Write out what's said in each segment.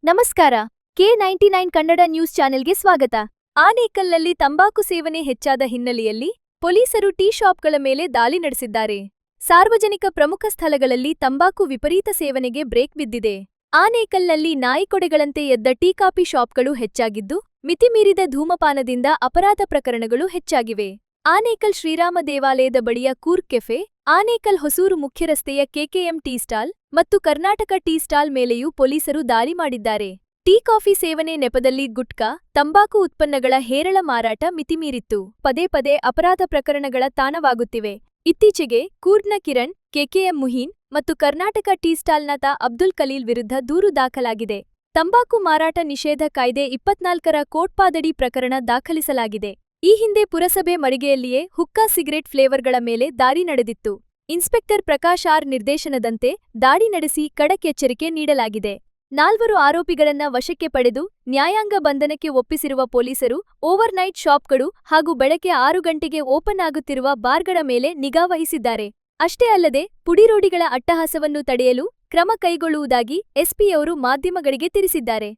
ನಮಸ್ಕಾರ. K99 Kannada news ಚಾನೆಲ್ಗೆ ಸ್ವಾಗತ. ಆನೇಕಲ್ನಲ್ಲಿ ತಂಬಾಕು ಸೇವನೆ ಹೆಚ್ಚಾದ ಹಿನ್ನೆಲೆಯಲ್ಲಿ ಪೊಲೀಸರು ಟೀ ಶಾಪ್ಗಳ ಮೇಲೆ ದಾಳಿ ನಡೆಸಿದ್ದಾರೆ. ಸಾರ್ವಜನಿಕ ಪ್ರಮುಖ ಸ್ಥಳಗಳಲ್ಲಿ ತಂಬಾಕು ವಿಪರೀತ ಸೇವನೆಗೆ ಬ್ರೇಕ್ ಬಿದ್ದಿದೆ. ಆನೇಕಲ್ನಲ್ಲಿ ನಾಯಿಕೊಡೆಗಳಂತೆ ಎದ್ದ ಟೀ ಕಾಫಿ ಶಾಪ್ಗಳು ಹೆಚ್ಚಾಗಿದ್ದು, ಮಿತಿಮೀರಿದ ಧೂಮಪಾನದಿಂದ ಅಪರಾಧ ಪ್ರಕರಣಗಳು ಹೆಚ್ಚಾಗಿವೆ. ಆನೇಕಲ್ ಶ್ರೀರಾಮ ದೇವಾಲಯದ ಬಳಿಯ ಕೂರ್ಗ್ ಕೆಫೆ, ಆನೇಕಲ್ ಹೊಸೂರು ಮುಖ್ಯರಸ್ತೆಯ ಕೆಕೆಎಂ ಟೀ ಸ್ಟಾಲ್ ಮತ್ತು ಕರ್ನಾಟಕ ಟೀ ಸ್ಟಾಲ್ ಮೇಲೆಯೂ ಪೊಲೀಸರು ದಾಳಿ ಮಾಡಿದ್ದಾರೆ. ಟೀ ಕಾಫಿ ಸೇವನೆ ನೆಪದಲ್ಲಿ ಗುಟ್ಕಾ, ತಂಬಾಕು ಉತ್ಪನ್ನಗಳ ಹೇರಳ ಮಾರಾಟ ಮಿತಿಮೀರಿತ್ತು. ಪದೇ ಪದೇ ಅಪರಾಧ ಪ್ರಕರಣಗಳ ತಾಣವಾಗುತ್ತಿವೆ. ಇತ್ತೀಚೆಗೆ ಕೂರ್ಗ್ನ ಕಿರಣ್, ಕೆಕೆಎಂ ಮುಹೀನ್ ಮತ್ತು ಕರ್ನಾಟಕ ಟೀ ಸ್ಟಾಲ್ನ ಅಬ್ದುಲ್ ಖಲೀಲ್ ವಿರುದ್ಧ ದೂರು ದಾಖಲಾಗಿದೆ. ತಂಬಾಕು ಮಾರಾಟ ನಿಷೇಧ ಕಾಯ್ದೆ 24ರ ಕೋಟ್ಪಾದಡಿ ಪ್ರಕರಣ ದಾಖಲಿಸಲಾಗಿದೆ. ಈ ಹಿಂದೆ ಪುರಸಭೆ ಮಳಿಗೆಯಲ್ಲಿಯೇ ಹುಕ್ಕಾ ಸಿಗರೇಟ್ ಫ್ಲೇವರ್ಗಳ ಮೇಲೆ ದಾಳಿ ನಡೆದಿತ್ತು. ಇನ್ಸ್ಪೆಕ್ಟರ್ ಪ್ರಕಾಶ್ ಆರ್ ನಿರ್ದೇಶನದಂತೆ ದಾಳಿ ನಡೆಸಿ ಖಡಕ್ ಎಚ್ಚರಿಕೆ ನೀಡಲಾಗಿದೆ. 4 ಆರೋಪಿಗಳನ್ನ ವಶಕ್ಕೆ ಪಡೆದು ನ್ಯಾಯಾಂಗ ಬಂಧನಕ್ಕೆ ಒಪ್ಪಿಸಿರುವ ಪೊಲೀಸರು ಓವರ್ ನೈಟ್ ಶಾಪ್ಗಳು ಹಾಗೂ ಬೆಳಗ್ಗೆ 6 ಗಂಟೆಗೆ ಓಪನ್ ಆಗುತ್ತಿರುವ ಬಾರ್ಗಳ ಮೇಲೆ ನಿಗಾ ವಹಿಸಿದ್ದಾರೆ. ಅಷ್ಟೇ ಅಲ್ಲದೆ ಪುಡಿರೋಡಿಗಳ ಅಟ್ಟಹಾಸವನ್ನು ತಡೆಯಲು ಕ್ರಮ ಕೈಗೊಳ್ಳುವುದಾಗಿ ಎಸ್ಪಿಯವರು ಮಾಧ್ಯಮಗಳಿಗೆ ತಿಳಿಸಿದ್ದಾರೆ.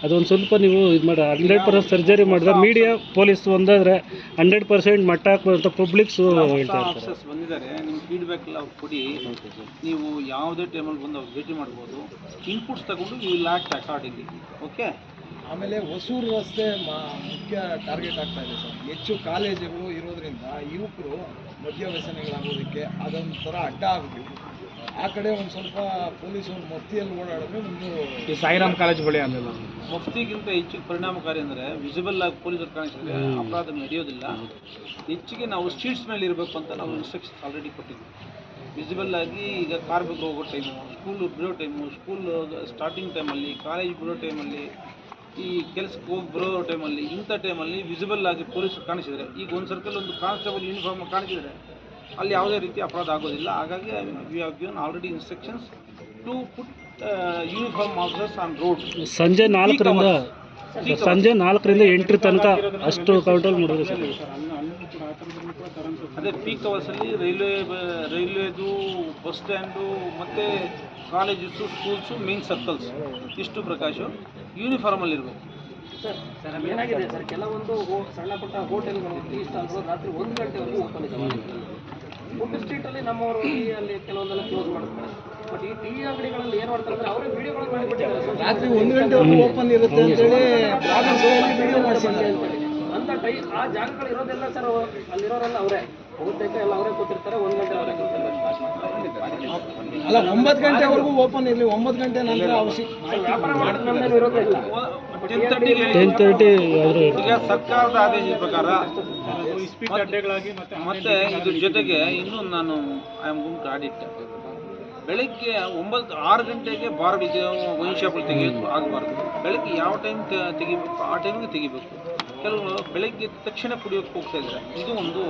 ಅದೊಂದು ಸ್ವಲ್ಪ ನೀವು ಇದು ಮಾಡಿ 100% ಸರ್ಜರಿ ಮಾಡಿದ್ರೆ ಮೀಡಿಯಾ ಪೊಲೀಸ್ ಒಂದಾದರೆ 100% ಮಟ್ಟ ಹಾಕುವಂಥ ಪಬ್ಲಿಕ್ಸು ಹೇಳ್ತಾ ಇರ್ತಾರೆ. ಬಂದಿದ್ದಾರೆ, ನಿಮ್ಮ ಫೀಡ್ಬ್ಯಾಕ್ ಎಲ್ಲ ಅವ್ರು ಕೊಡಿ. ನೀವು ಯಾವುದೇ ಟೈಮಲ್ಲಿ ಬಂದು ಅವ್ರು ಭೇಟಿ ಮಾಡ್ಬೋದು. ಇನ್ಪುಟ್ಸ್ ತಗೊಂಡು you will act accordingly. Okay. ಆಮೇಲೆ ಹೊಸೂರು ರಸ್ತೆ ಮುಖ್ಯ ಟಾರ್ಗೆಟ್ ಆಗ್ತಾ ಇದೆ ಸರ್. ಹೆಚ್ಚು ಕಾಲೇಜುಗಳು ಇರೋದ್ರಿಂದ ಯುವಕರು ಮದ್ಯ ವ್ಯಸನಿಗಳಾಗೋದಕ್ಕೆ ಅದೊಂಥರ ಅಡ್ಡ ಆಗಬೇಕು. ಆ ಕಡೆ ಒಂದು ಸ್ವಲ್ಪ ಪೊಲೀಸರು ಮಫ್ತಿಯಲ್ಲಿ ಓಡಾಡಿದ್ರೆ ಒಂದು ಸಾಯಿರಾಮ್ ಕಾಲೇಜ್ ಬಳಿ ಆಮೇಲೆ ಮಫ್ತಿಗಿಂತ ಹೆಚ್ಚು ಪರಿಣಾಮಕಾರಿ ಅಂದರೆ ವಿಸಿಬಲ್ ಆಗಿ ಪೊಲೀಸರು ಕಾಣಿಸಿದ್ರೆ ಅಪರಾಧ ನಡೆಯೋದಿಲ್ಲ. ಹೆಚ್ಚಿಗೆ ನಾವು ಸ್ಟ್ರೀಟ್ಸ್ ಮೇಲೆ ಇರಬೇಕು ಅಂತ ನಾವು ಇನ್ಸ್ಟ್ರಕ್ಷನ್ಸ್ ಆಲ್ರೆಡಿ ಕೊಟ್ಟಿದ್ವಿ. ವಿಸಿಬಲ್ ಆಗಿ ಈಗ ಕಾರ್ಮಿಕರು ಹೋಗೋ ಟೈಮು, ಸ್ಕೂಲ್ ಬಿಡೋ ಟೈಮು, ಸ್ಕೂಲ್ ಸ್ಟಾರ್ಟಿಂಗ್ ಟೈಮಲ್ಲಿ, ಕಾಲೇಜ್ ಬಿಡೋ ಟೈಮಲ್ಲಿ, ಈ ಕೆಲಸಕ್ಕೆ ಹೋಗಿ ಬರೋ ಟೈಮಲ್ಲಿ, ಇಂಥ ಟೈಮಲ್ಲಿ ವಿಸಿಬಲ್ ಆಗಿ ಪೊಲೀಸರು ಕಾಣಿಸಿದರೆ, ಈಗ ಒಂದು ಸರ್ಕಲ್ ಒಂದು ಕಾನ್ಸ್ಟೇಬಲ್ ಯೂನಿಫಾರ್ಮ್ ಕಾಣಿಸಿದರೆ ಅಲ್ಲಿ ಯಾವುದೇ ರೀತಿ ಅಪರಾಧ ಆಗೋದಿಲ್ಲ. ಹಾಗಾಗಿ we have given already instructions to put uniform officers on road. ಸಂಜೆ 4ರಿಂದ 8 ತನಕ ಅಷ್ಟು ಕಂಟ್ರೋಲ್ ಮಾಡಿದ್ರು ಸರ್. ಅದೇ ಪೀಕ್ ಅವರ್ಸಲ್ಲಿ ರೈಲ್ವೇದು, ಬಸ್ ಸ್ಟ್ಯಾಂಡು ಮತ್ತು ಕಾಲೇಜಸ್ಸು, ಸ್ಕೂಲ್ಸು, ಮೇನ್ ಸರ್ಕಲ್ಸ್ ಇಷ್ಟು ಪ್ರಕಾಶು ಯೂನಿಫಾರ್ಮಲ್ಲಿರಬೇಕು. ಸರ್ ಏನಾಗಿದೆ ಸರ್, ಕೆಲವೊಂದು ಸಣ್ಣ ಪುಟ್ಟ ಹೋಟೆಲ್ಗಳು, ಟೀ ಸ್ಟಾಲ್ಗಳು ರಾತ್ರಿ 1 ಗಂಟೆವರೆಗೂ ಓಪನ್ ಇದ್ದಾವೆ. ಫುಡ್ ಸ್ಟ್ರೀಟಲ್ಲಿ ನಮ್ಮವರು ಅಲ್ಲಿ ಕೆಲವೊಂದೆಲ್ಲ ಕ್ಲೋಸ್ ಮಾಡ್ತಾರೆ. ಬಟ್ ಈ ಟೀ ಅಂಗಡಿಗಳಲ್ಲಿ ಏನು ಮಾಡ್ತಾರೆ ಅಂದರೆ ಅವರೇ ವಿಡಿಯೋಗಳನ್ನು ಮಾಡಿಬಿಟ್ಟಿದ್ದಾರೆ ಸರ್. ರಾತ್ರಿ 1 ಗಂಟೆವರೆಗೂ ಓಪನ್ ಇರುತ್ತೆ ಅಂತೇಳಿ ವಿಡಿಯೋ ಮಾಡಿಸಿದ್ದಾರೆ. ಅಂಥ ಆ ಜಾಗಗಳು ಇರೋದೆಲ್ಲ ಸರ್, ಅಲ್ಲಿರೋರೆಲ್ಲ ಅವರೇ ಬಹುತೇಕ ಎಲ್ಲ ಅವರೇ ಕೂತಿರ್ತಾರೆ. 1 ಗಂಟೆ ಅವರೇ ಕೂತಿರ್ತಾರೆ. ಅಲ್ಲ, 9 ಗಂಟೆವರೆಗೂ ಓಪನ್ ಇರಲಿ, 9 ಗಂಟೆ ನಂತರ ವ್ಯಾಪಾರ ಮಾಡೋದು ನಮ್ಮದೇನು ವಿರೋಧ ಇಲ್ಲ. 10:30 ಈಗ ಸರ್ಕಾರದ ಆದೇಶದ ಪ್ರಕಾರ ಮತ್ತೆ ಇದ್ರ ಜೊತೆಗೆ ಇನ್ನೂ ನಾನು I am going to audit. ಬೆಳಗ್ಗೆ 6 ಗಂಟೆಗೆ ಬಾರ್ ವೈನ್ ಶಾಪ್ಗಳು ತೆಗೆಯೋದು ಆಗಬಾರ್ದು. ಬೆಳಗ್ಗೆ ಯಾವ ಟೈಮ್ ತೆಗಿಬೇಕು ಆ ಟೈಮಿಗೆ ತೆಗಿಬೇಕು. ಕೆಲವರು ಬೆಳಗ್ಗೆ ತಕ್ಷಣ ಕುಡಿಯೋಕ್ಕೆ ಹೋಗ್ತಾ ಇದ್ದಾರೆ. ಇದು ಒಂದು